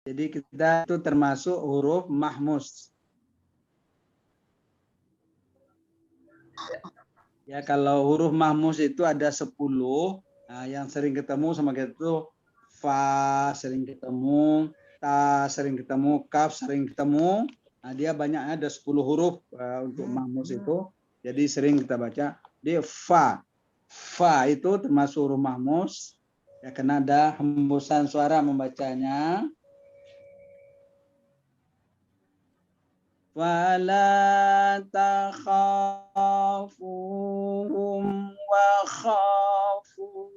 Jadi kita itu termasuk huruf mahmus. Ya, kalau huruf mahmus itu ada 10. Nah, yang sering ketemu sama kita itu fa sering ketemu, ta sering ketemu, kaf sering ketemu. Nah, dia banyaknya ada 10 huruf untuk mahmus itu. Jadi sering kita baca di fa. Fa itu termasuk huruf mahmus. Ya, karena ada hembusan suara membacanya. Wala takhafuhum wa khafun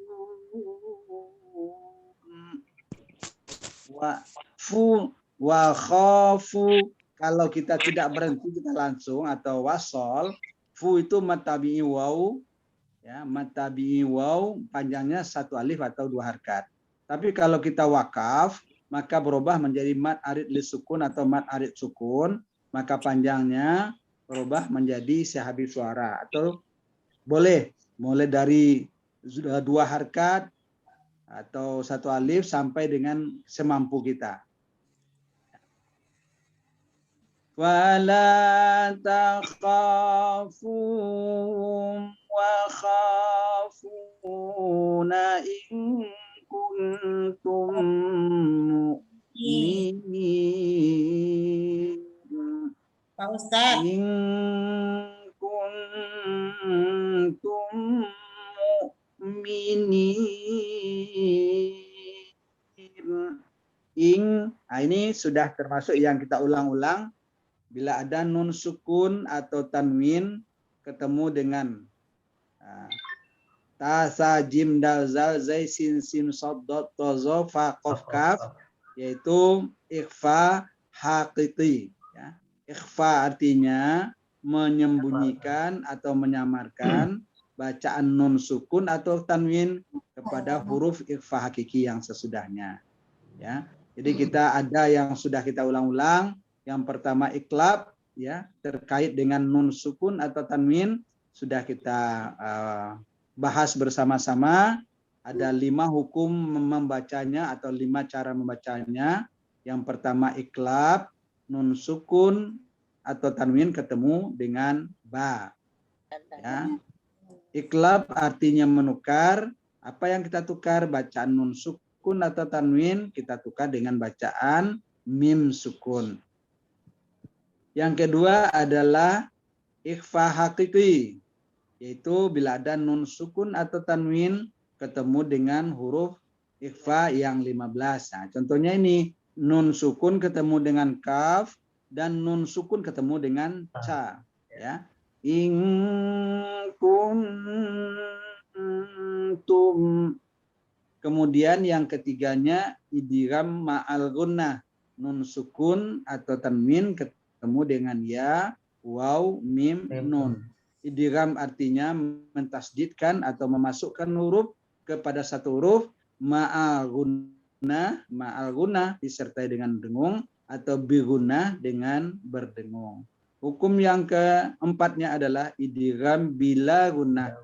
wa khafu. Kalau kita tidak berhenti kita langsung atau wasol, fu itu matabi'i waw, ya, matabi'i waw panjangnya 1 alif atau 2 harkat. Tapi kalau kita wakaf maka berubah menjadi mat arid li sukun atau mat arid sukun, maka panjangnya berubah menjadi sehabis suara, atau boleh mulai dari 2 harkat atau 1 alif sampai dengan semampu kita. Wala takhafum wa khafuna in kuntum mu'minin. Pak Ustadz. In kuntum mu'minin. Nah ini sudah termasuk yang kita ulang-ulang. Bila ada nun sukun atau tanwin ketemu dengan ta, sa, jim, dal, zal, zai, sin, sim, sod, dot, to, zo, fa, kof, kaf, yaitu ikhfa haqiqi. Ya. Ikhfa artinya menyembunyikan atau menyamarkan bacaan nun sukun atau tanwin kepada huruf ikhfa hakiki yang sesudahnya. Ya. Jadi kita ada yang sudah kita ulang-ulang. Yang pertama iklab, ya, terkait dengan nun sukun atau tanwin sudah kita bahas bersama-sama. Ada 5 hukum membacanya atau 5 cara membacanya. Yang pertama iklab, nun sukun atau tanwin ketemu dengan ba. Ya. Iklab artinya menukar. Apa yang kita tukar? Bacaan nun sukun atau tanwin kita tukar dengan bacaan mim sukun. Yang kedua adalah ikhfa hakiki, yaitu bila ada nun sukun atau tanwin ketemu dengan huruf ikhfa yang 15. Nah, contohnya ini nun sukun ketemu dengan kaf dan nun sukun ketemu dengan ca. Ya. In kuntum. Kemudian yang ketiganya idgham ma'al gunnah, nun sukun atau tanwin ketemu dengan ya, waw, mim, nun. Idgham artinya mentasdidkan atau memasukkan huruf kepada satu huruf, ma'al gunnah disertai dengan dengung atau bigunnah dengan berdengung. Hukum yang keempatnya adalah idgham bila gunnah.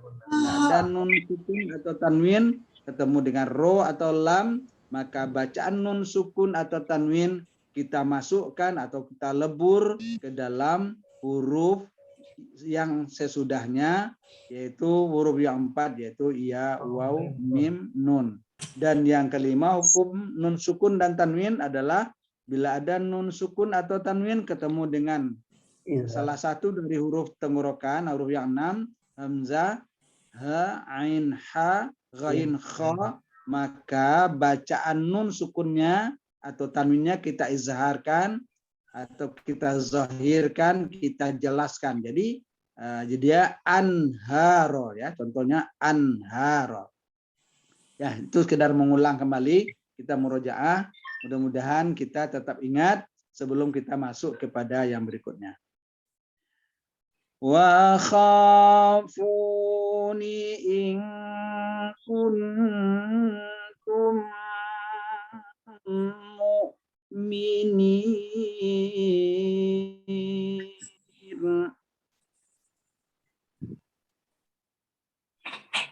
Dan nun sukun atau tanwin ketemu dengan ro atau lam, maka bacaan nun sukun atau tanwin kita masukkan atau kita lebur ke dalam huruf yang sesudahnya, yaitu huruf yang 4, yaitu ya, waw, mim, nun. Dan yang kelima hukum nun sukun dan tanwin adalah bila ada nun sukun atau tanwin ketemu dengan salah satu dari huruf tenggorokan, huruf yang 6, hamzah, ha, ain, ha, ghain, kha, maka bacaan nun sukunnya atau tanwinnya kita izharkan atau kita zahirkan, kita jelaskan. Jadi dia anharo, ya, contohnya anharo. Ya, itu sekedar mengulang kembali, kita murojaah. Mudah-mudahan kita tetap ingat sebelum kita masuk kepada yang berikutnya. Wa khafuni in kuntum mu'minin.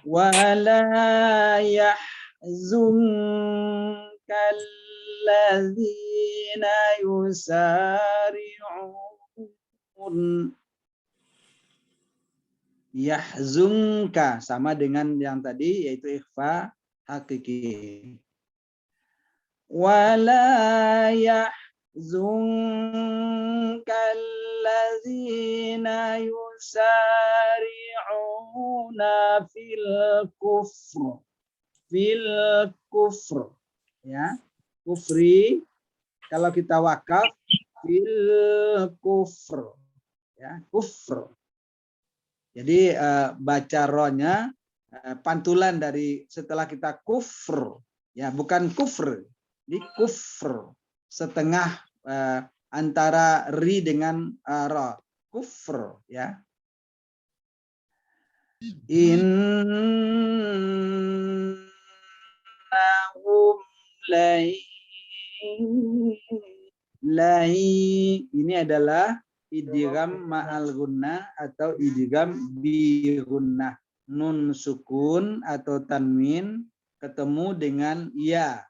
Wa la yahzunka alladhina yusari'un. Yahzunka sama dengan yang tadi yaitu ikhfa hakiki. Wala yahzunka allazina yusari'una fil kufr. Fil kufr. Ya. Kufri kalau kita wakaf fil kufr. Ya, kufr. Jadi baca rohnya pantulan dari setelah kita kufr, ya bukan kufr, di kufr setengah antara ri dengan ro, kufr, ya. Innahum lai ini adalah idgham ma'al gunnah atau idgham bi gunnah. Nun sukun atau tanwin ketemu dengan ya,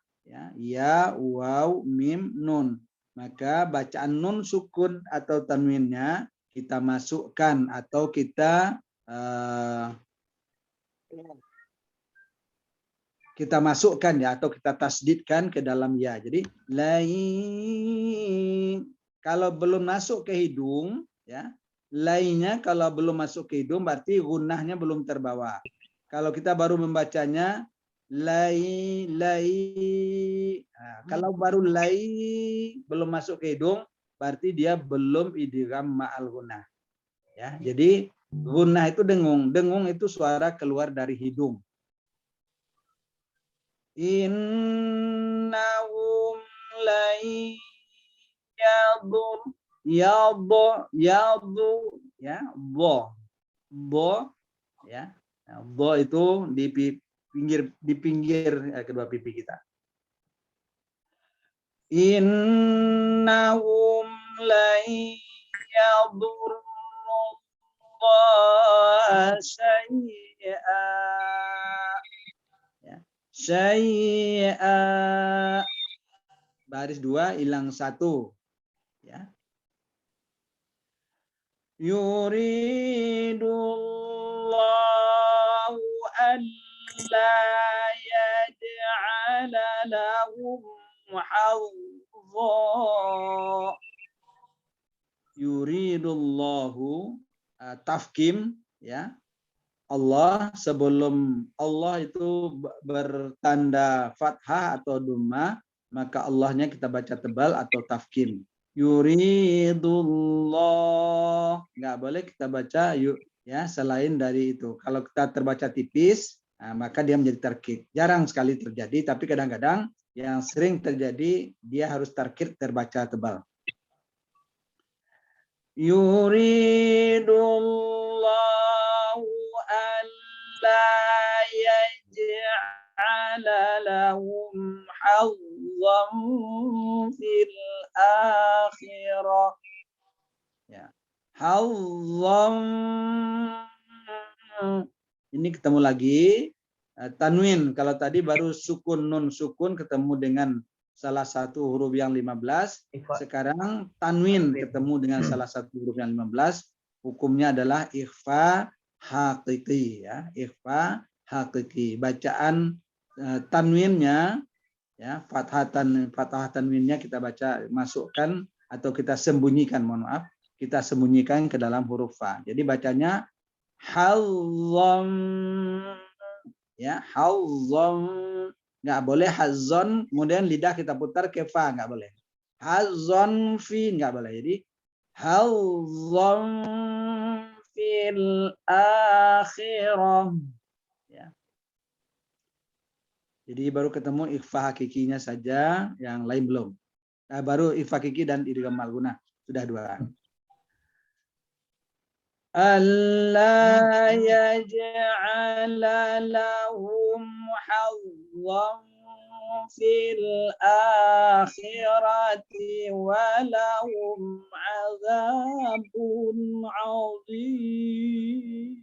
ya, waw, mim, nun. Maka bacaan nun sukun atau tanwinnya kita masukkan atau kita masukkan ya atau kita tasdidkan ke dalam ya. Jadi lain kalau belum masuk ke hidung ya, lainnya kalau belum masuk ke hidung berarti gunnahnya belum terbawa. Kalau kita baru membacanya lai. Nah, kalau baru lai belum masuk ke hidung berarti dia belum idgham ma'al gunnah. Ya, jadi gunnah itu dengung. Dengung itu suara keluar dari hidung. Innahum lai yadhu ya bo ya. Nah, bo itu di pinggir kedua pipi kita. Innahum lai yadurrullaha syai'a. Syai'a. Baris 2 hilang 1. Ya. Yuridullahu alla yaj'ala lahum hadza. Yuridullahu tafkim ya. Allah sebelum Allah itu bertanda fathah atau dhamma, maka Allahnya kita baca tebal atau tafkim. Yuridullah, nggak boleh kita baca ya selain dari itu. Kalau kita terbaca tipis, maka dia menjadi tarkik. Jarang sekali terjadi, tapi kadang-kadang yang sering terjadi dia harus tarkik terbaca tebal. Yuridullah alla yaj'ala lahum hazzan fil akhirah. Ya. Hazzan. Ini ketemu lagi tanwin. Kalau tadi baru sukun nun sukun ketemu dengan salah satu huruf yang 15. Sekarang tanwin ketemu dengan salah satu huruf yang 15. Hukumnya adalah ikhfa hakiki ya, ikhfa hakiki. Bacaan tanwinnya ya, fathah tanwinnya kita baca masukkan atau kita sembunyikan, mohon maaf, kita sembunyikan ke dalam huruf fa. Jadi bacanya hazzam ya, hazzam. Nggak boleh hazzon kemudian lidah kita putar ke fa, nggak boleh. Hazzon fi nggak boleh. Jadi hazzon fil akhirah ya. Jadi baru ketemu ikhfa hakikinya saja, yang lain belum. Nah, baru ikhfa hakiki dan idgham ma'al gunnah sudah 2. Alla yaj'ala lahum hazzan fil akhirati wa lahum 'adzabun 'adzim.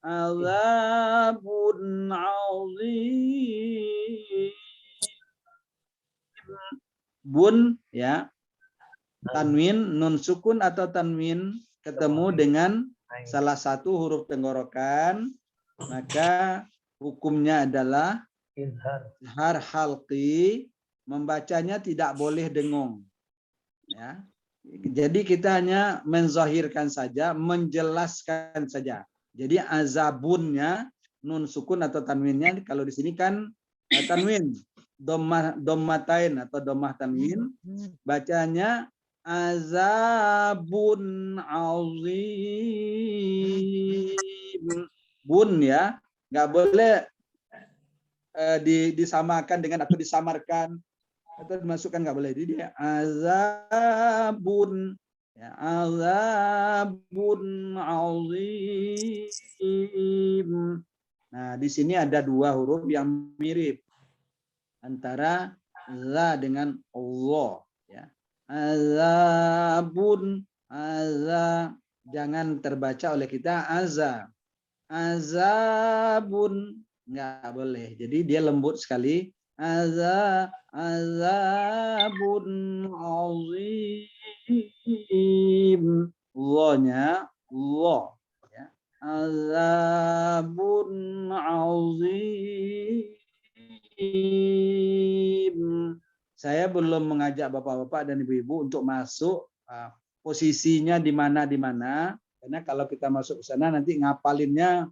'Adzabun 'adzim. bun ya, tanwin nun sukun atau tanwin ketemu dengan salah satu huruf tenggorokan, maka hukumnya adalah izhar halqi, membacanya tidak boleh dengung. Ya. Jadi kita hanya menzahirkan saja, menjelaskan saja. Jadi azabunnya nun sukun atau tanwinnya kalau di sini kan tanwin dommatain atau dommah tanwin, bacanya azabun azim. Bun ya, nggak boleh disamakan dengan atau disamarkan atau dimasukkan, nggak boleh. Jadi dia azabun ya, azabun azim. Nah, di sini ada dua huruf yang mirip antara za dengan Allah ya. Azabun, azab, jangan terbaca oleh kita azab. Azabun nggak boleh. Jadi dia lembut sekali. Azabun azim. Allah-nya Allah ya. Azabun azim. Saya belum mengajak bapak-bapak dan ibu-ibu untuk masuk posisinya di mana karena kalau kita masuk ke sana nanti ngapalinnya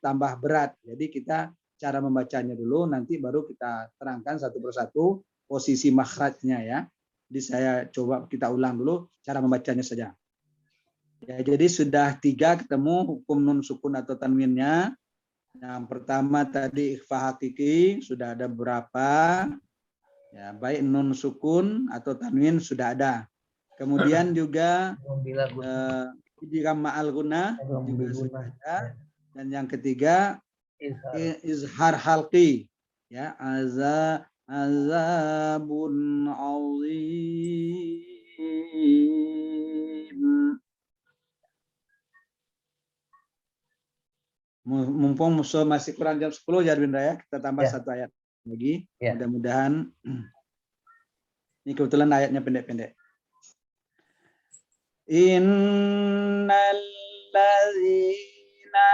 tambah berat. Jadi kita cara membacanya dulu, nanti baru kita terangkan satu persatu posisi makhrajnya ya. Jadi saya coba kita ulang dulu cara membacanya saja. Ya, jadi sudah 3 ketemu hukum nun sukun atau tanwinnya. Yang pertama tadi ikhfa hakiki sudah ada berapa? Ya, baik nun sukun atau tanwin sudah ada. Kemudian juga idgham ma'al gunnah juga sudah ada. Dan yang ketiga izhar halqi ya, azabun azim. Mumpung masih kurang jam 10 ya Arwindra ya, kita tambah satu ayat lagi. Mudah-mudahan ini kebetulan ayatnya pendek-pendek. Innal ladzina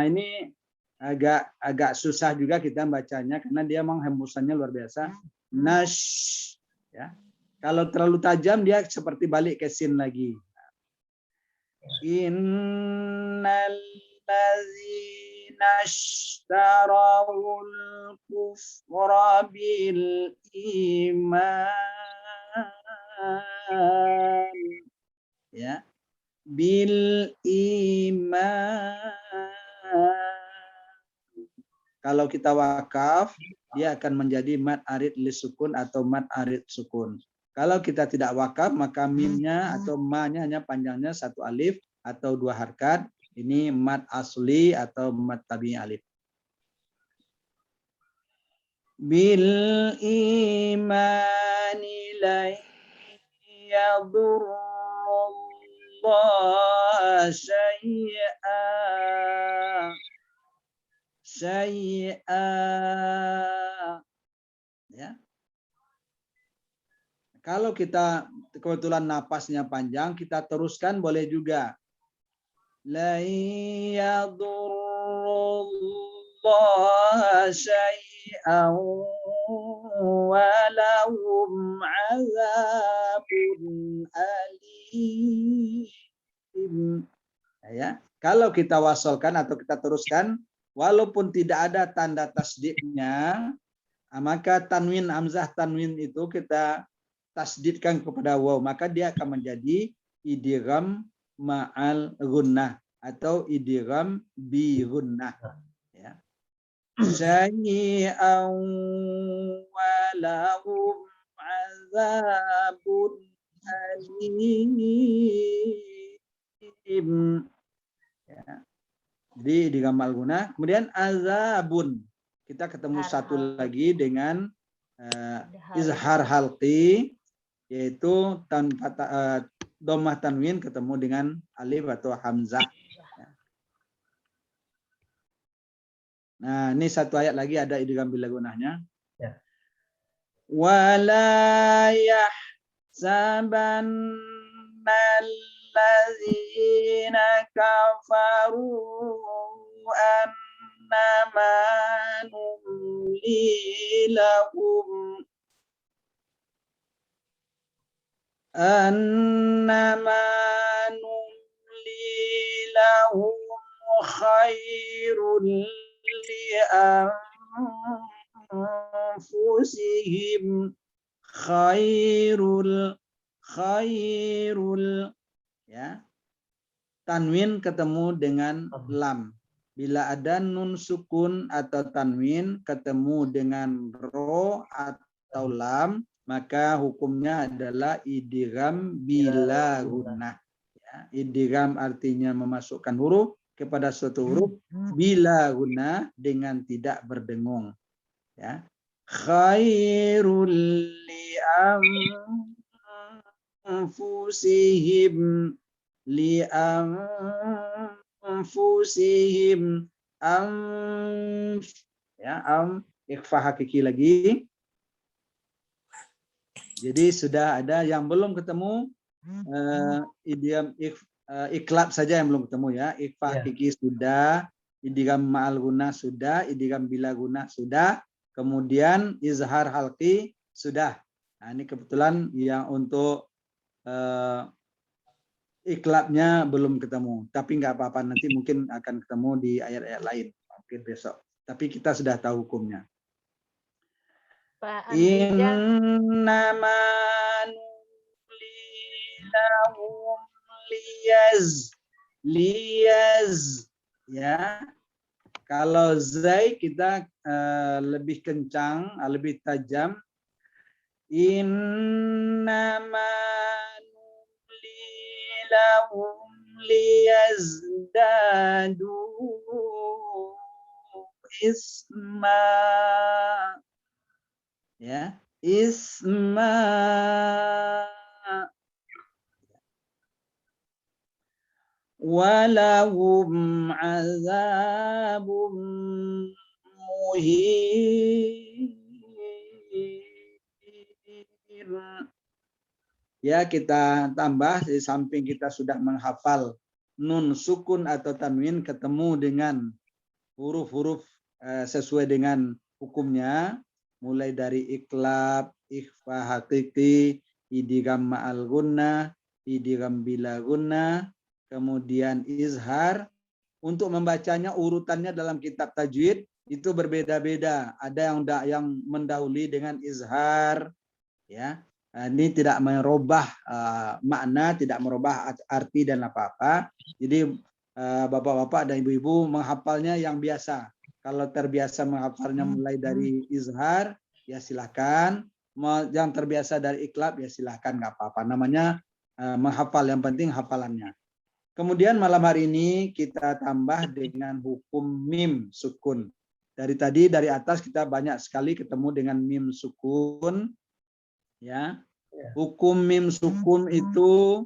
ini agak susah juga kita bacanya karena dia memang hembusannya luar biasa. Nash ya. Kalau terlalu tajam dia seperti balik ke sin lagi. Innal ladzina ishtarawul kufra bil iman ya, bil iman. Kalau kita wakaf dia akan menjadi mad arid li sukun atau mad arid sukun. Kalau kita tidak wakaf maka mimnya atau ma-nya hanya panjangnya 1 alif atau 2 harkat. Ini mad asli atau mad tabi'i alif. Bil imani la yadurrullah syai'a ya. Kalau kita kebetulan napasnya panjang, kita teruskan boleh juga. La yadurrullah syai'an walahum azabun alim. Ya, kalau kita wasalkan atau kita teruskan, walaupun tidak ada tanda tasdidnya, maka tanwin hamzah tanwin itu kita tasdidkan kepada waw, maka dia akan menjadi idgham ma'al gunnah atau idgham bi gunnah ya. Syai'an walahum azabun alim ya. Jadi idgham ma'al gunnah. Kemudian azabun kita ketemu satu lagi dengan izhar halqi, yaitu tanpa dhammah tanwin ketemu dengan alif atau hamzah. Nah, ini satu ayat lagi ada idgham bil gunnahnya. wala yahsabanna allazina kafaru annama numli lahum annama numli lahum khairul li anfusihim khairul ya, tanwin ketemu dengan lam. Bila ada nun sukun atau tanwin ketemu dengan ro atau lam, maka hukumnya adalah idgham bila gunnah. Ya, idgham artinya memasukkan huruf kepada suatu huruf bila gunnah dengan tidak berdengung. Ya, khairul li anfusihim li anfusihim ya ikhfa hakiki lagi. Jadi sudah ada yang belum ketemu idiom iklab saja yang belum ketemu ya. Ikhfa hakiki sudah, idgham ma'al gunnah sudah, idgham bila gunnah sudah, kemudian izhar halqi sudah. Nah, ini kebetulan yang untuk iklabnya belum ketemu, tapi nggak apa-apa, nanti mungkin akan ketemu di ayat-ayat lain mungkin besok. Tapi kita sudah tahu hukumnya. Innama nulilahum liyaz ya. Kalau zai kita lebih kencang, lebih tajam. Innama nulilahum liyazdadu isma ya, isma walahum azabum muhin. Ya, kita tambah di samping kita sudah menghafal nun sukun atau tanwin ketemu dengan huruf-huruf sesuai dengan hukumnya, mulai dari iklab, ikhfa hakiki, idgham ma'al gunnah, idgham bila gunnah, kemudian izhar. Untuk membacanya urutannya dalam kitab tajwid itu berbeda-beda. Ada yang mendahului dengan izhar, ya. Ini tidak merubah makna, tidak merubah arti dan apa-apa. Jadi bapak-bapak dan ibu-ibu menghafalnya yang biasa. Kalau terbiasa menghafalnya mulai dari izhar, ya silakan. Yang terbiasa dari iklab, ya silakan, nggak apa-apa. Namanya menghafal, yang penting hafalannya. Kemudian malam hari ini kita tambah dengan hukum mim sukun. Dari tadi dari atas kita banyak sekali ketemu dengan mim sukun. Ya, hukum mim sukun itu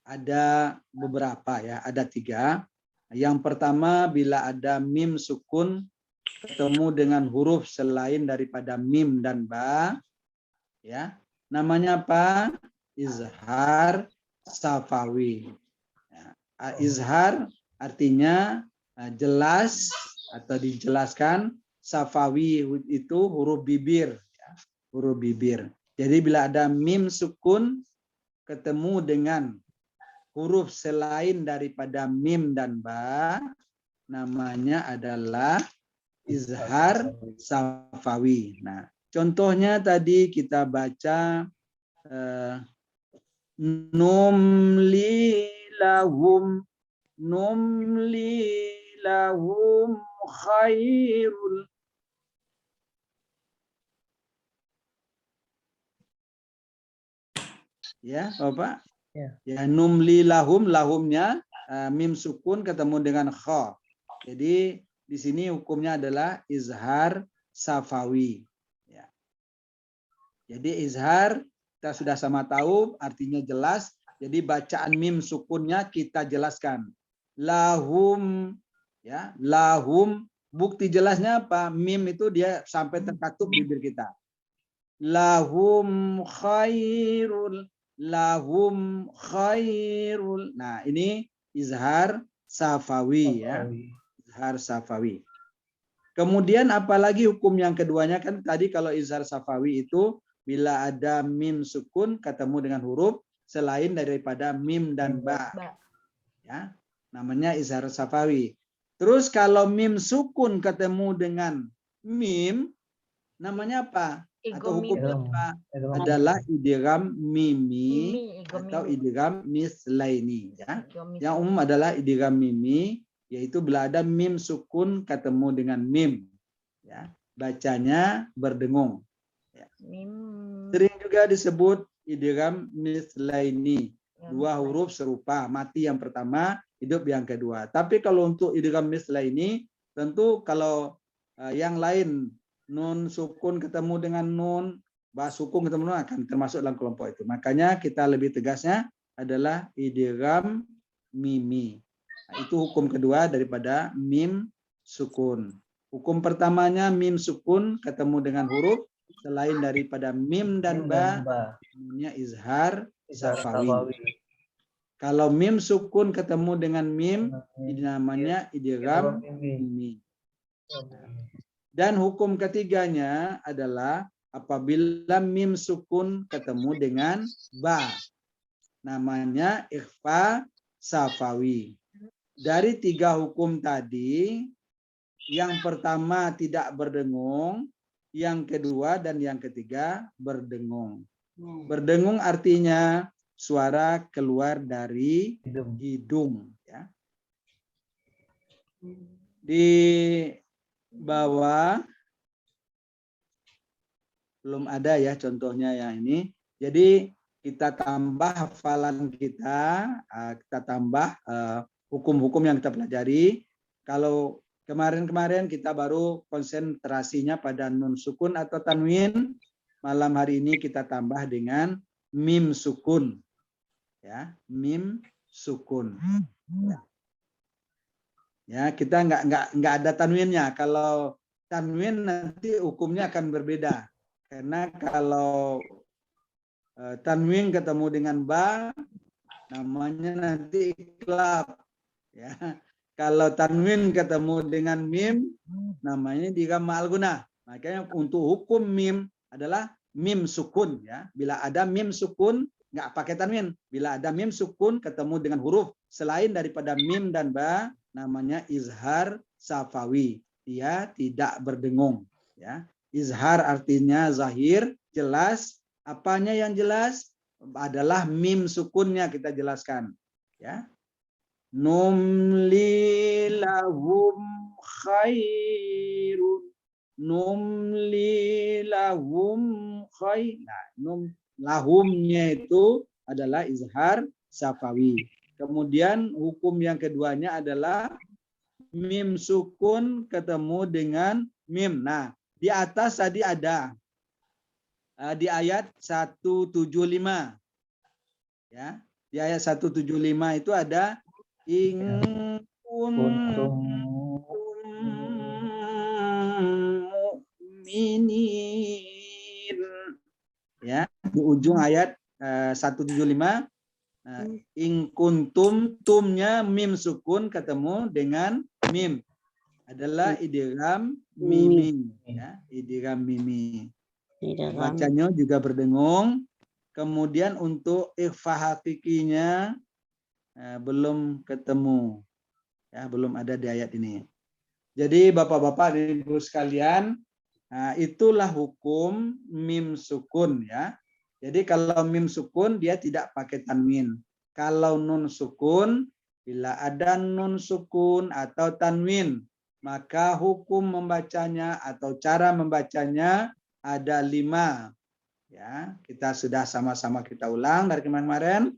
ada beberapa ya, ada 3. Yang pertama, bila ada mim sukun ketemu dengan huruf selain daripada mim dan ba, ya, namanya apa? Izhar safawi. Ya, izhar artinya jelas atau dijelaskan, safawi itu huruf bibir. Huruf bibir. Jadi bila ada mim sukun ketemu dengan huruf selain daripada mim dan ba, namanya adalah izhar safawi. Nah, contohnya tadi kita baca numli lahum khairul. Ya, Bapak. Ya, numli lahum, lahumnya mim sukun ketemu dengan kha. Jadi di sini hukumnya adalah izhar safawi. Ya. Jadi izhar kita sudah sama tahu artinya jelas. Jadi bacaan mim sukunnya kita jelaskan. Lahum, ya, lahum Bukti jelasnya apa? Mim itu dia sampai terkatup bibir kita. Lahum khairul, lahum khairul. Nah, ini izhar safawi ya. Izhar safawi. Kemudian apalagi hukum yang keduanya kan tadi kalau izhar safawi itu bila ada mim sukun ketemu dengan huruf selain daripada mim dan ba. Ya, namanya izhar safawi. Terus kalau mim sukun ketemu dengan mim namanya apa? Atau hukumnya apa? Adalah idgham mimi atau idgham mislaini ya. Yang umum adalah idgham mimi, yaitu bila ada mim sukun ketemu dengan mim ya. Bacanya berdengung ya. Sering juga disebut idgham mislaini, dua huruf serupa, mati yang pertama, hidup yang kedua. Tapi kalau untuk idgham mislaini tentu kalau yang lain nun sukun ketemu dengan nun, ba sukun ketemu nun akan termasuk dalam kelompok itu. Makanya kita lebih tegasnya adalah idgham mimi. Nah, itu hukum kedua daripada mim sukun. Hukum pertamanya mim sukun ketemu dengan huruf selain daripada mim dan ba, namanya izhar safawi. Kalau mim sukun ketemu dengan mim, ini namanya idgham mimi. Dan hukum ketiganya adalah apabila mim sukun ketemu dengan ba, namanya ikhfa safawi. Dari tiga hukum tadi, yang pertama tidak berdengung, yang kedua dan yang ketiga berdengung. Berdengung artinya suara keluar dari hidung. Ya. Di bawah belum ada ya contohnya yang ini. Jadi kita tambah hafalan kita tambah hukum-hukum yang kita pelajari. Kalau kemarin-kemarin kita baru konsentrasinya pada nun sukun atau tanwin, malam hari ini kita tambah dengan mim sukun. Ya, mim sukun. Ya, kita nggak ada tanwinnya. Kalau tanwin nanti hukumnya akan berbeda. Karena kalau tanwin ketemu dengan ba, namanya nanti iklab. Ya. Kalau tanwin ketemu dengan mim, namanya idgham ma'al gunah. Makanya untuk hukum mim adalah mim sukun. Ya. Bila ada mim sukun, nggak pakai tanwin. Bila ada mim sukun ketemu dengan huruf selain daripada mim dan ba, namanya izhar safawi. Dia tidak berdengung. Ya. Izhar artinya zahir, jelas. Apanya yang jelas? Adalah mim sukunnya kita jelaskan. Ya. Numli lahum khairun. Numli lahum khair. Nah, lahumnya itu adalah izhar safawi. Kemudian hukum yang keduanya adalah mim sukun ketemu dengan mim. Nah, di atas tadi ada di ayat 175. Ya, di ayat 175 itu ada in kuntum mu'minin. Ya, di ujung ayat 175 in kuntum, tumnya mim sukun ketemu dengan mim adalah idgham mimi. Ya, idgham mimi. Bacanya juga berdengung. Kemudian untuk ikhfa hakikinya belum ketemu. Ya, belum ada di ayat ini. Jadi Bapak-bapak dan Ibu sekalian, itulah hukum mim sukun ya. Jadi kalau mim sukun dia tidak pakai tanwin. Kalau nun sukun, bila ada nun sukun atau tanwin, maka hukum membacanya atau cara membacanya ada 5. Ya, kita sudah sama-sama kita ulang dari kemarin-kemarin.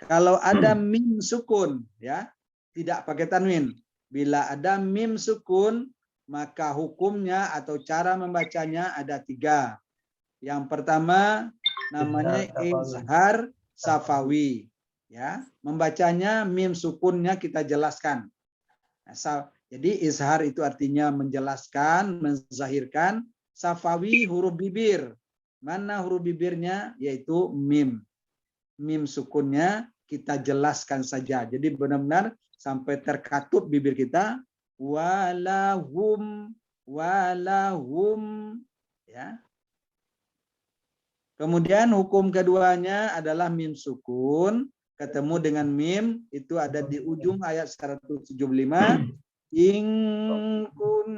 Kalau ada mim sukun, ya, tidak pakai tanwin. Bila ada mim sukun, maka hukumnya atau cara membacanya ada 3. Yang pertama namanya izhar safawi. Ya, membacanya mim sukunnya kita jelaskan. Nah, Jadi izhar itu artinya menjelaskan, menzahirkan. Safawi huruf bibir. Mana huruf bibirnya? Yaitu mim. Mim sukunnya kita jelaskan saja. Jadi benar-benar sampai terkatup bibir kita. Walahum, walahum. Ya. Kemudian hukum keduanya adalah mim sukun. Ketemu dengan mim. Itu ada di ujung ayat 175. In kuntum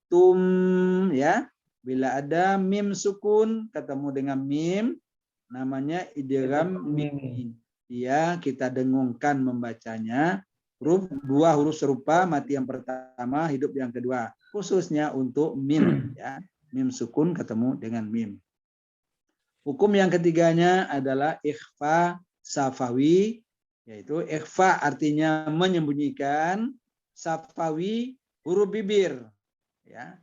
tum, ya. Bila ada mim sukun ketemu dengan mim, namanya idgham mim. Ya, kita dengungkan membacanya. Dua huruf serupa, mati yang pertama, hidup yang kedua. Khususnya untuk mim, ya. Mim sukun ketemu dengan mim. Hukum yang ketiganya adalah ikhfa safawi, yaitu ikhfa artinya menyembunyikan, safawi huruf bibir, ya,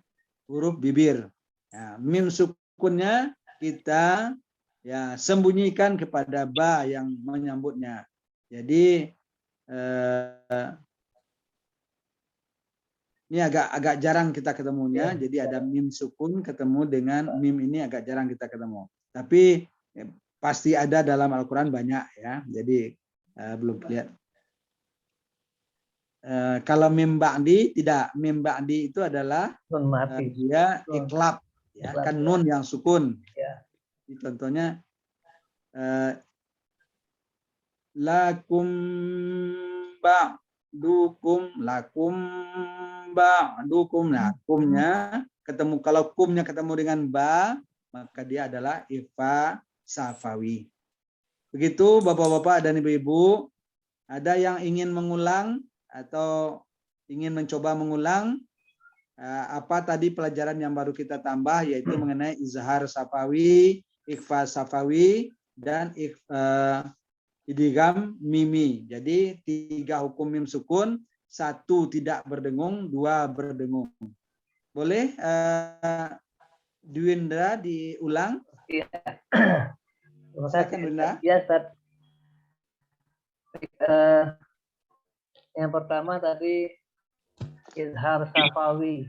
huruf bibir. Ya, mim sukunnya kita ya sembunyikan kepada ba yang menyambutnya. Jadi ini agak jarang kita ketemunya. Jadi ada mim sukun ketemu dengan mim, ini agak jarang kita ketemu. Tapi pasti ada dalam Al-Quran banyak, ya. Jadi belum lihat. Kalau mim ba'di tidak. Mim ba'di itu adalah nun mati. Dia iklab, ya, kan nun yang sukun. Ya. Contohnya lakum ba'dukum, lakum ba'dukum. Nah, kumnya ketemu, kalau kumnya ketemu dengan ba, maka dia adalah ikhfa safawi. Begitu Bapak-bapak dan Ibu-ibu, ada yang ingin mengulang atau ingin mencoba mengulang apa tadi pelajaran yang baru kita tambah, yaitu mengenai izhar safawi, ikhfa safawi, dan idgham mimi. Jadi 3 hukum mim sukun, 1 tidak berdengung, 2 berdengung. Boleh Dwindra diulang? Iya. Terima Silakan, kasih. Dwindra. Ya, Ustaz. Yang pertama tadi izhar safawi.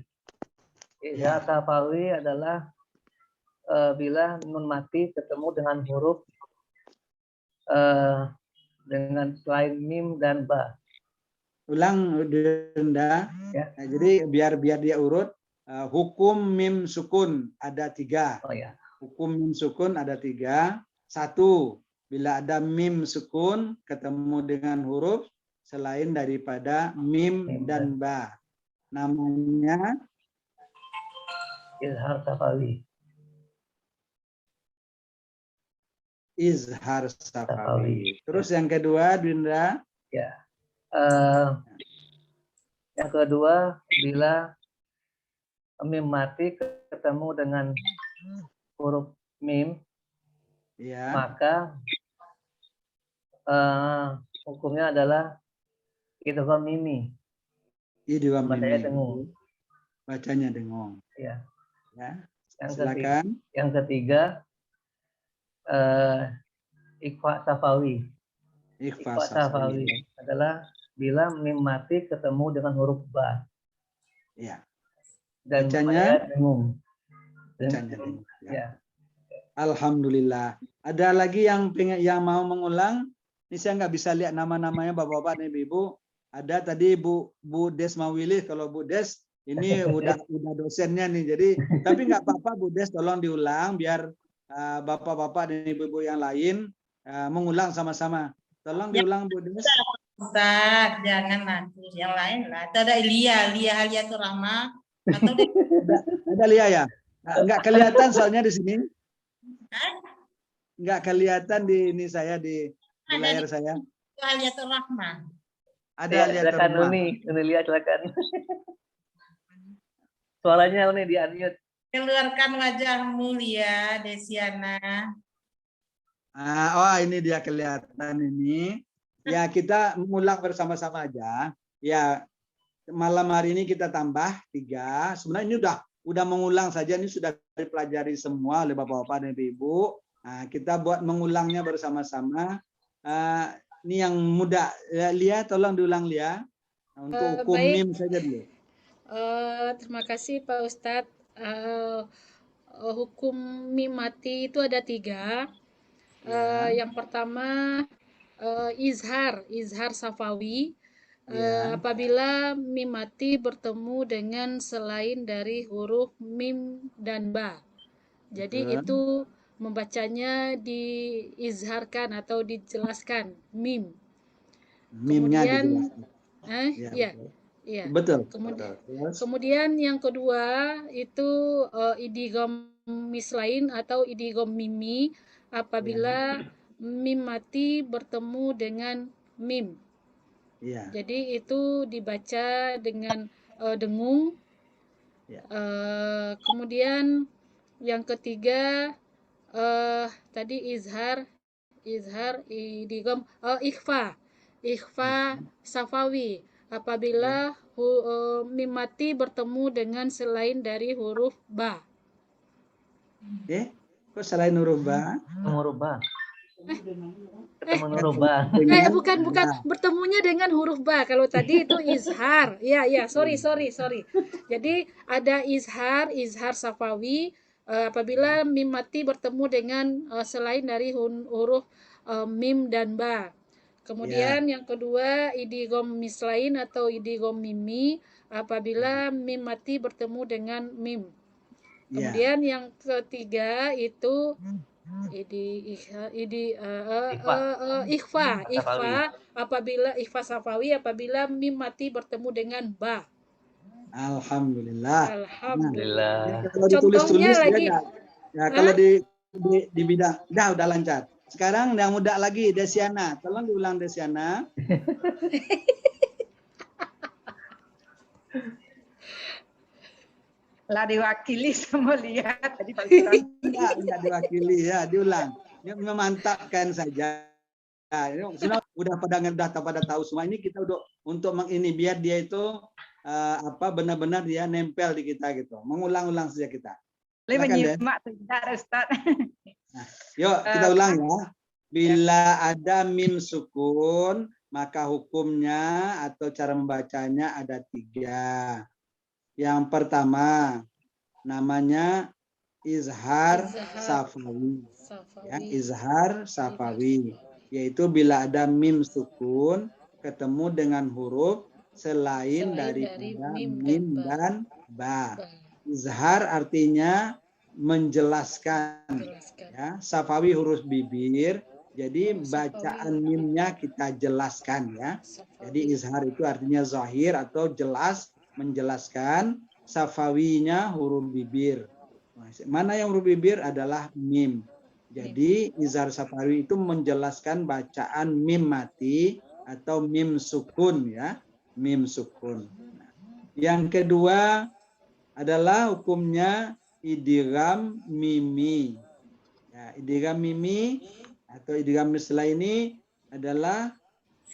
Izhar safawi adalah bila nun mati ketemu dengan huruf dengan selain mim dan ba. Ulang, Dwindra. Ya. Nah, jadi biar dia urut. Hukum mim sukun ada 3. Oh ya. Hukum mim sukun ada 3. 1, bila ada mim sukun ketemu dengan huruf selain daripada mim dan ba, namanya izhar safawi. Izhar safawi. Terus yang kedua, Dwindra? Ya. Yang kedua, bila mim mati ketemu dengan huruf mim, Ya. maka hukumnya adalah idgham mimi. Idgham Bacanya mimi. dengung. Bacanya dengung. Ya. Ya. Yang Silakan. Yang ketiga, ikhfa safawi. Ikhfa safawi adalah bila mim mati ketemu dengan huruf ba. Ya. Dan bacanya dengung. Bacanya dengung. Ya. Alhamdulillah. Ada lagi yang mau mengulang? Ini saya nggak bisa lihat nama-namanya Bapak-bapak dan Ibu. Ada tadi Bu Desma Willy. Kalau Bu Des ini udah dosennya nih. Jadi tapi nggak apa-apa Bu Des, tolong diulang biar Bapak-bapak dan Ibu-ibu yang lain mengulang sama-sama. Tolong diulang Bu Des. Ustaz, jangan nanti yang lain lah. Ada Lia Haliatur Rahma atau ada Lia ya? Nggak kelihatan soalnya di sini. Nggak kelihatan di ini saya di layar saya. Haliatur Rahma. Ada Haliatur Rahma. Uni lihat silakan. Suaranya Uni di unmute. Keluarkan wajahmu Lia Desiana. Oh ini dia kelihatan ini. Ya kita mengulang bersama-sama aja. Ya malam hari ini kita tambah 3. Sebenarnya ini udah mengulang saja, ini sudah dipelajari semua oleh Bapak-bapak dan Ibu. Nah, kita buat mengulangnya bersama-sama. Ini yang mudah, Lia, tolong diulang Lia. Untuk hukum Baik. mim saja dulu. Terima kasih Pak Ustadz. Hukum mim mati itu ada 3. Ya. Yang pertama izhar safawi. Ya. Apabila mim mati bertemu dengan selain dari huruf mim dan ba. Jadi Betul. itu membacanya diizharkan atau dijelaskan mim. Mimnya Kemudian dijelaskan. Ya, iya. betul. Iya. Betul. Kemudian yang kedua itu idgham mislain atau idgham mimi apabila mim mati bertemu dengan mim. Ya. Jadi itu dibaca dengan dengung. Ya. Kemudian yang ketiga tadi izhar idgham ikhfa safawi apabila mim mati bertemu dengan selain dari huruf ba. Kok selain huruf ba? Huruf ba. Ketemu huruf ba. Bukan bertemunya dengan huruf ba. Kalau tadi itu izhar. Ya, sorry. Jadi ada izhar safawi apabila mim mati bertemu dengan selain dari huruf mim dan ba. Kemudian yang kedua idgham mislain atau idgham mimi apabila mim mati bertemu dengan mim. Kemudian yang ketiga itu ikhfa apabila ikhfa safawi apabila mim mati bertemu dengan ba. Alhamdulillah. Kalau Contohnya ditulis-tulis lagi. Ya, kalau di bidang udah lancar. Sekarang yang mudah lagi Desiana. Tolong diulang Desiana. Lah diwakili sama lihat tadi Pak Enggak diwakili ya, diulang. Memantapkan saja. Sudah pada tahu semua ini kita untuk ini biar dia itu benar-benar dia nempel di kita gitu. Mengulang-ulang saja kita. Menyimak tidak Ustaz. Nah, yuk kita ulang ya. Bila ada mim sukun, maka hukumnya atau cara membacanya ada 3. Yang pertama namanya izhar safawi. Ya, izhar safawi, yaitu bila ada mim sukun ketemu dengan huruf selain daripada mim dan ba. Izhar artinya menjelaskan. Ya, safawi huruf bibir. Jadi bacaan mimnya kita jelaskan ya. Jadi izhar itu artinya zahir atau jelas, menjelaskan. Safawinya huruf bibir. Mana yang huruf bibir adalah mim. Jadi izhar safawi itu menjelaskan bacaan mim mati atau mim sukun ya. Mim sukun. Yang kedua adalah hukumnya idgham mimi. Ya, idgham mimi atau idgham misla ini adalah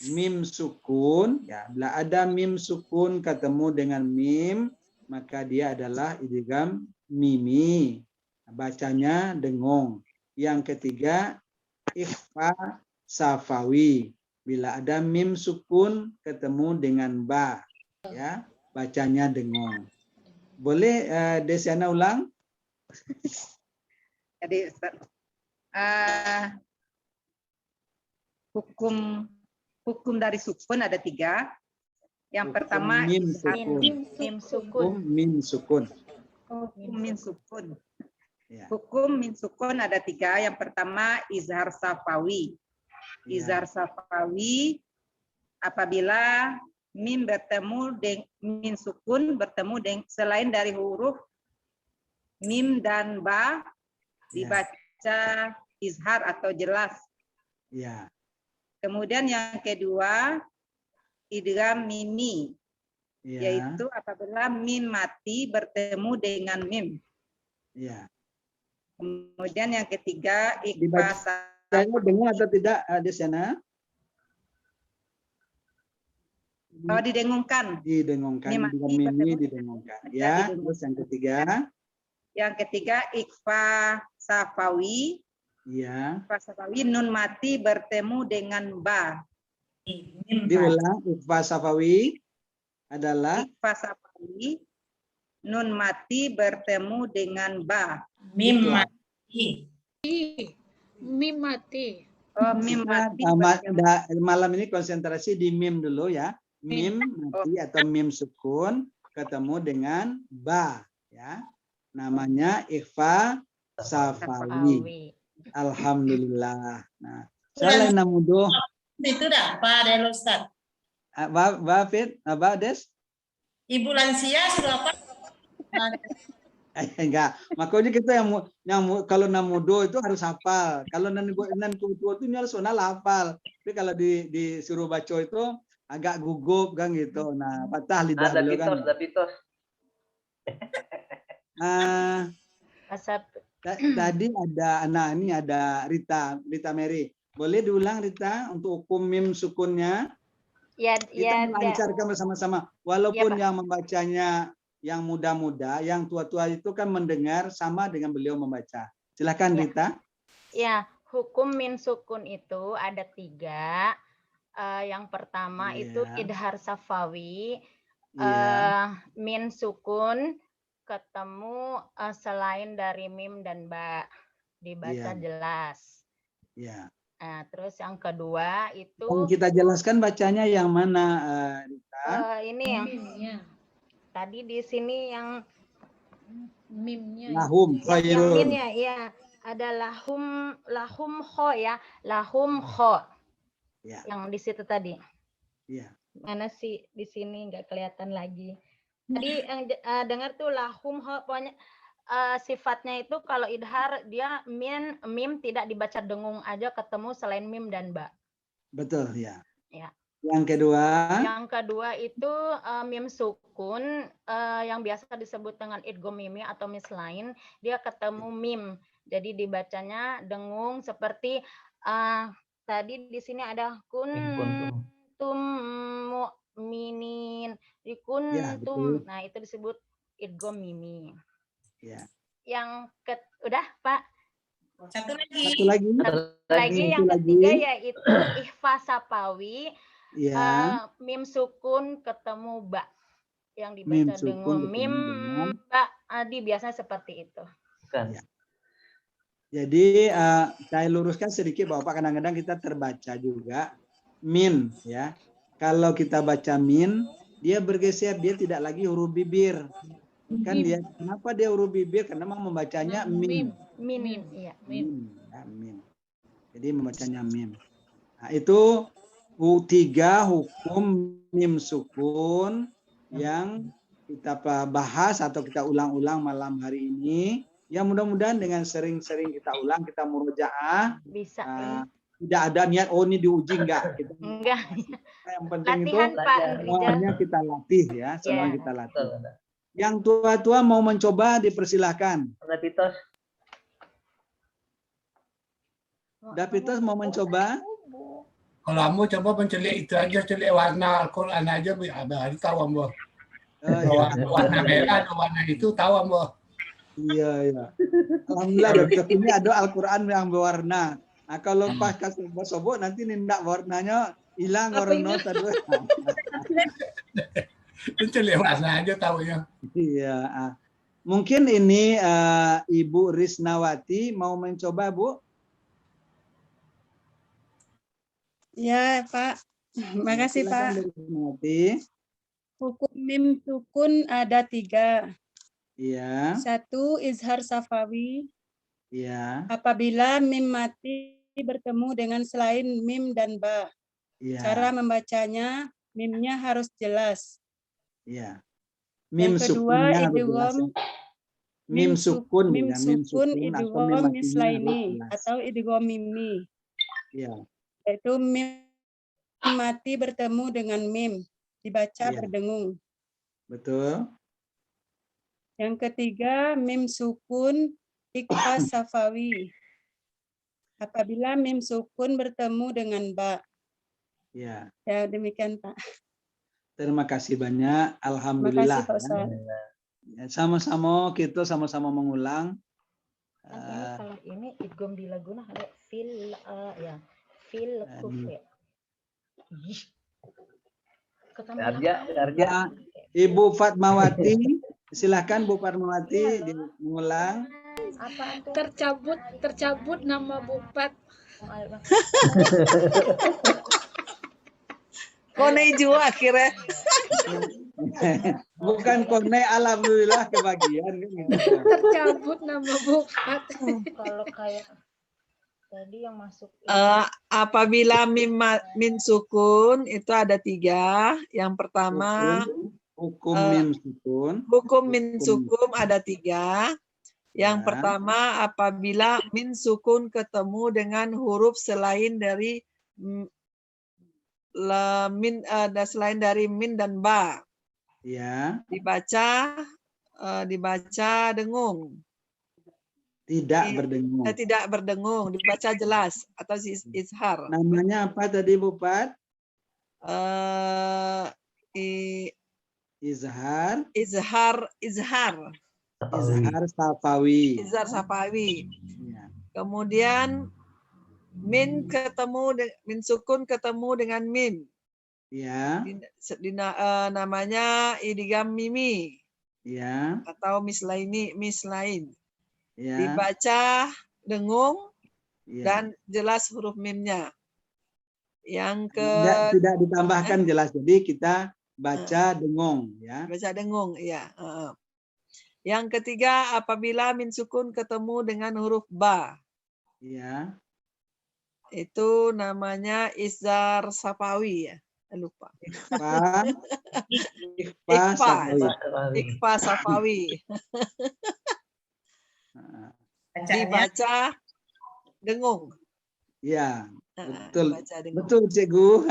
mim sukun. Ya, bila ada mim sukun ketemu dengan mim, maka dia adalah idgham mimi. Bacanya dengung. Yang ketiga ikhfa safawi. Bila ada mim sukun ketemu dengan ba, ya, bacanya dengung. Boleh Desiana ulang? Jadi hukum dari sukun ada 3. Yang pertama mim sukun. Mim sukun. Hukum min sukun. Ya. Hukum min sukun ada 3. Yang pertama izhar safawi. Izhar safawi apabila mim bertemu dengan min sukun bertemu dengan selain dari huruf mim dan ba dibaca izhar atau jelas. Ya. Kemudian yang kedua idgham mimi, yaitu apabila mim mati bertemu dengan mim. Ya. Kemudian yang ketiga ikhfa. Dengar atau tidak Desiana? Oh, didengungkan. Didengungkan. Mimi didengungkan. Ya. Terus yang ketiga. Yang ketiga ikhfa safawi Iya. Ikhfa safawi nun mati bertemu dengan ba. Diulang, ikhfa safawi adalah Ikhfa safawi nun mati bertemu dengan ba. Mim Betul. mati. Mim mati. Oh, mim Kita, mati bertemu. malam ini konsentrasi di mim dulu ya. Mim mati atau mim sukun ketemu dengan ba ya. Namanya ikhfa safawi. Alhamdulillah. Nah, saya namudo. Itu dah Pak Del Ustaz. Fit, Des? Ibu lansia sudah apa? Enggak, makanya kita yang kalau namudo itu harus hafal. Kalau nan kutu itu nasional hafal. Tapi kalau disuruh baca itu agak gugup kan gitu. Nah, patah lidah Ada beliau kan. pitos, ada pitos. Tadi ada ini ada Rita Mary. Boleh diulang Rita untuk hukum mim sukunnya? Ya, Kita ya, melancarkan bersama-sama. Walaupun yang membacanya yang muda-muda, yang tua-tua itu kan mendengar sama dengan beliau membaca. Silakan Rita. ya, hukum min sukun itu ada 3. Yang pertama itu idhar safawi. Min sukun ketemu selain dari mim dan ba, dibaca jelas. Ya. Nah, terus yang kedua itu Kita jelaskan bacanya yang mana, Rita? ini yang Mimnya. tadi di sini yang Mimnya. Lahum yang khairun. minnya ya ada lahum kho ya, lahum kho. Ya. Yang di situ tadi. Iya. Mana sih di sini nggak kelihatan lagi. Tadi yang dengar tuh lahum kho, pokoknya sifatnya itu kalau idhar dia mim tidak dibaca dengung aja ketemu selain mim dan ba. Betul ya. Ya. Yang kedua? Yang kedua itu mim sukun yang biasa disebut dengan idgham mimi atau mislain, dia ketemu mim. Jadi dibacanya dengung seperti tadi di sini ada kuntum mu'minin, di kuntum. Nah, itu disebut idgham mimi. Ya. Yang udah, Pak? Satu lagi. Yang ketiga yaitu ikhfa safawi. Mim sukun ketemu ba yang dibaca dengan mim ba adi biasanya seperti itu. Ya. Jadi saya luruskan sedikit bahwa kadang-kadang kita terbaca juga min ya. Kalau kita baca min, dia bergeser, dia tidak lagi huruf bibir. Kan dia kenapa dia huruf bibir? Karena memang membacanya min. Min, iya. Min. Jadi membacanya mim. Nah, itu 3 hukum mim sukun yang kita bahas atau kita ulang-ulang malam hari ini. Ya mudah-mudahan dengan sering-sering kita ulang, kita murojaah. Bisa. Tidak ada niat ini diuji enggak. Enggak. Yang penting latihan, itu Pak, semuanya kita latih ya, semua kita latih. Yang tua-tua mau mencoba dipersilahkan. Pitos. Dapitos mau mencoba? Kalau kamu coba mencelik itu aja, celik warna Al-Quran aja, baru tahu ambo. Warna merah, warna itu tahu ambo. Iya. Alhamdulillah Dapitos ini ada Al-Quran yang berwarna. Nah kalau pas kasih sobo nanti nindak warnanya hilang warna tadi. Celik warna aja tahunya. Iya. Mungkin ini Ibu Risnawati mau mencoba, Bu? Ya, Pak. Makasih, Pak. Hukum mim sukun ada 3. Iya. 1, izhar safawi. Iya. Apabila mim mati bertemu dengan selain mim dan ba. Iya. Cara membacanya, mimnya harus jelas. Iya. Mim yang kedua, idgham. Mim sukun. Mim sukun idgham mislaini atau idgham mimi. Iya. Yaitu mim mati bertemu dengan mim, dibaca berdengung. Betul. Yang ketiga, mim sukun ikhfa safawi. Apabila mim sukun bertemu dengan ba. Ya. Ya, demikian, Pak. Terima kasih banyak. Alhamdulillah. Terima kasih, Pak Ustaz. Ya, sama-sama kita sama-sama mengulang. Kan ini kalau ini idgham bila gunah ada fil ya fil kufri. Darja. Ibu Fatmawati, silakan Bu Fatmawati mengulang. Apa itu? Tercabut nama Bupat. Konei jua akhirnya. Bukan konei, alhamdulillah kebagian kan gitu. Tercabut nama Bupat. Kalau kayak tadi yang masuk Apabila min sukun itu ada 3. Yang pertama Hukum min sukun. hukum min sukun ada 3. Yang pertama apabila min sukun ketemu dengan huruf selain dari selain dari min dan ba. Ya. Dibaca dengung. Tidak berdengung. Tidak berdengung, dibaca jelas atau izhar. Namanya apa tadi Bu Pat? Izhar Safawi. Izhar Safawi. Ya. Kemudian min sukun ketemu dengan mim. Ya. Namanya idgham mimi. Ya. Atau mislain. Ya. Dibaca dengung Ya. dan jelas huruf mimnya. Yang tidak ditambahkan jelas. Jadi kita baca dengung ya. Baca dengung, ya. Yang ketiga apabila min sukun ketemu dengan huruf ba. Ya. Itu namanya izhar safawi ya. Lupa. Ikhfa safawi. Dibaca dengung. Ya, betul. Betul, Cikgu.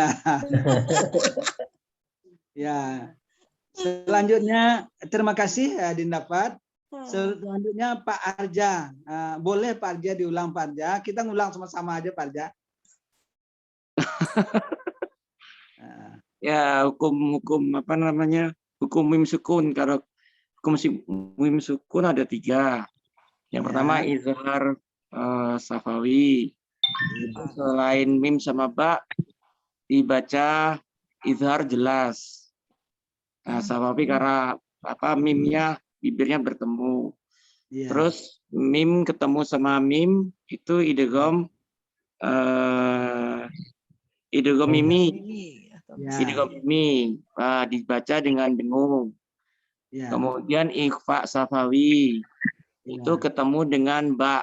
Ya. Selanjutnya, terima kasih Dindapat. Selanjutnya Pak Arja. Boleh Pak Arja diulang Pak Arja. Kita ngulang sama-sama aja Pak Arja. Ya, hukum apa namanya? Hukum mim sukun. Kalau hukum mim sukun ada 3. Yang pertama izhar safawi. Itu selain mim sama ba dibaca izhar jelas. Nah, safawi karena mimnya bibirnya bertemu. Terus mim ketemu sama mim itu idgham mimi. Idgham mimi dibaca dengan dengung. Kemudian ikhfa safawi itu ketemu dengan ba,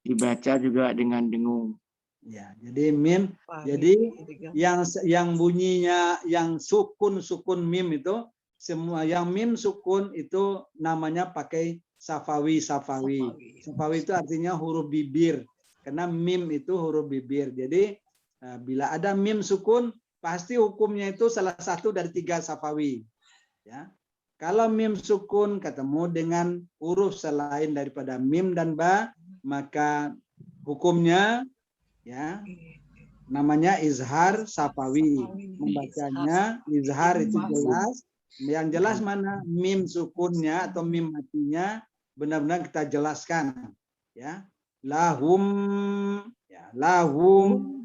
dibaca juga dengan dengung. Ya, jadi mim. Jadi yang bunyinya yang sukun mim itu semua yang mim sukun itu namanya pakai safawi. Safawi itu artinya huruf bibir. Karena mim itu huruf bibir. Jadi bila ada mim sukun pasti hukumnya itu salah satu dari 3 safawi. Ya. Kalau mim sukun ketemu dengan huruf selain daripada mim dan ba, maka hukumnya ya namanya izhar safawi. Membacanya izhar itu jelas. Yang jelas mana mim sukunnya atau mim matinya benar-benar kita jelaskan. Ya, lahum, ya, lahum.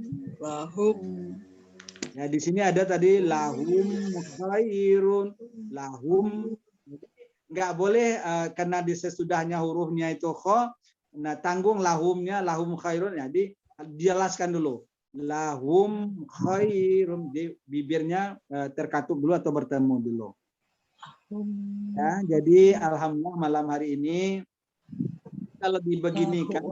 Ya, di sini ada tadi lahum khairun, lahum. Nggak boleh karena di sesudahnya hurufnya itu kho, nah tanggung lahumnya, lahum khairun. Jadi dijelaskan dulu. Lahum khairun, di bibirnya terkatup dulu atau bertemu dulu. Ya, jadi alhamdulillah malam hari ini kita lebih begini kan.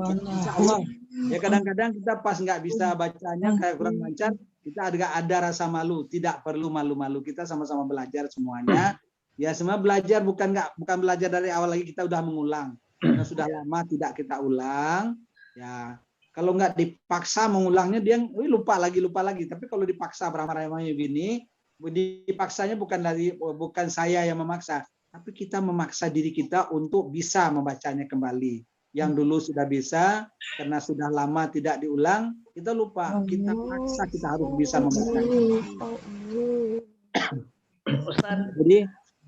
Ya kadang-kadang kita pas nggak bisa bacanya kayak kurang lancar, kita agak ada rasa malu. Tidak perlu malu-malu, kita sama-sama belajar semuanya. Ya semua belajar bukan belajar dari awal lagi kita udah mengulang. Karena sudah lama tidak kita ulang. Ya kalau nggak dipaksa mengulangnya dia lupa lagi. Tapi kalau dipaksa beramai-ramai begini, dipaksanya bukan saya yang memaksa, tapi kita memaksa diri kita untuk bisa membacanya kembali. Yang dulu sudah bisa, karena sudah lama tidak diulang, kita lupa. Kita paksa, kita harus bisa membacanya. Jadi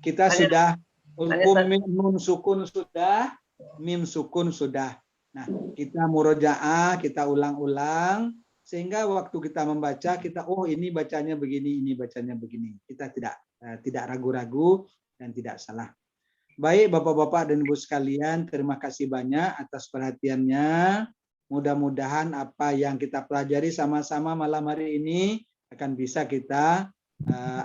kita sudah hukum nun sukun sudah, mim sukun sudah. Nah, kita murojaah, kita ulang-ulang, sehingga waktu kita membaca, kita, oh ini bacanya begini, ini bacanya begini. Kita tidak ragu-ragu dan tidak salah. Baik Bapak-Bapak dan Ibu sekalian, terima kasih banyak atas perhatiannya. Mudah-mudahan apa yang kita pelajari sama-sama malam hari ini akan bisa kita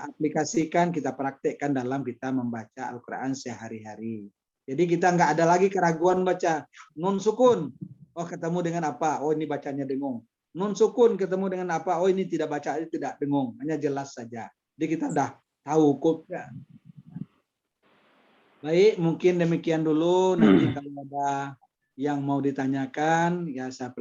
aplikasikan, kita praktekkan dalam kita membaca Al-Quran sehari-hari. Jadi kita nggak ada lagi keraguan baca nun sukun. Oh ketemu dengan apa? Oh ini bacanya dengung. Nun sukun ketemu dengan apa? Oh ini tidak baca, ini tidak dengung. Hanya jelas saja. Jadi kita udah tahu hukumnya. Baik, mungkin demikian dulu. Nanti kalau ada yang mau ditanyakan, ya saya